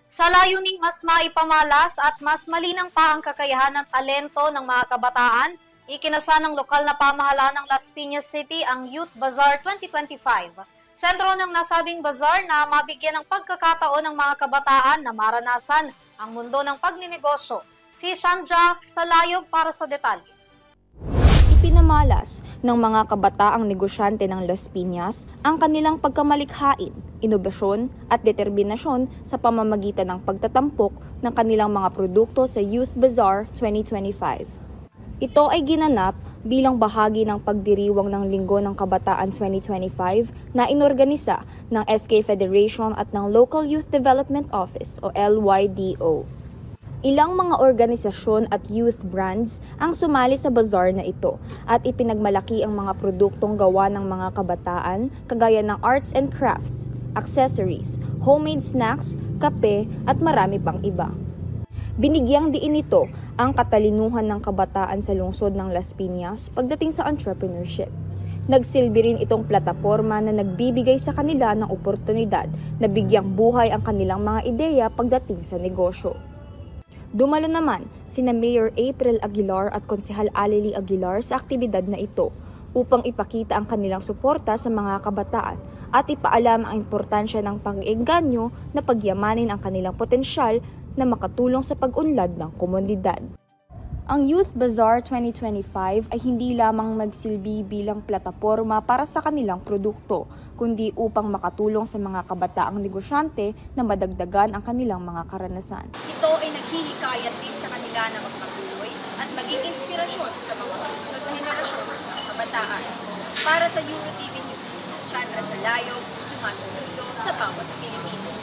Sa layuning mas maipamalas at mas malinang pa ang kakayahan ng talento ng mga kabataan, ikinasa ng lokal na pamahalaan ng Las Piñas City ang Youth Bazaar 2025. Sentro ng nasabing bazaar na mabigyan ng pagkakataon ng mga kabataan na maranasan ang mundo ng pagninegosyo. Si Shanja Salayog para sa detalye. Ipinamalas ng mga kabataang negosyante ng Las Piñas ang kanilang pagkamalikhain, inobasyon at determinasyon sa pamamagitan ng pagtatampok ng kanilang mga produkto sa Youth Bazaar 2025. Ito ay ginanap bilang bahagi ng pagdiriwang ng Linggo ng Kabataan 2025 na inorganisa ng SK Federation at ng Local Youth Development Office o LYDO. Ilang mga organisasyon at youth brands ang sumali sa bazaar na ito at ipinagmalaki ang mga produktong gawa ng mga kabataan kagaya ng arts and crafts, accessories, homemade snacks, kape at marami pang iba. Binigyang diin nito ang katalinuhan ng kabataan sa lungsod ng Las Piñas pagdating sa entrepreneurship. Nagsilbi rin itong plataporma na nagbibigay sa kanila ng oportunidad na bigyang buhay ang kanilang mga ideya pagdating sa negosyo. Dumalo naman sina Mayor April Aguilar at Konsehal Aleli Aguilar sa aktibidad na ito upang ipakita ang kanilang suporta sa mga kabataan at ipaalam ang importansya ng pag-engganyo na pagyamanin ang kanilang potensyal na makatulong sa pag-unlad ng komunidad. Ang Youth Bazaar 2025 ay hindi lamang magsilbi bilang plataporma para sa kanilang produkto, kundi upang makatulong sa mga kabataang negosyante na madagdagan ang kanilang mga karanasan. Ito ay naghihikayat din sa kanila na magpatuloy at maging inspirasyon sa mga susunod na henerasyon ng mga kabataan. Para sa EuroTV News, Chandra Salayog, sumasaludo sa bawat Pilipino.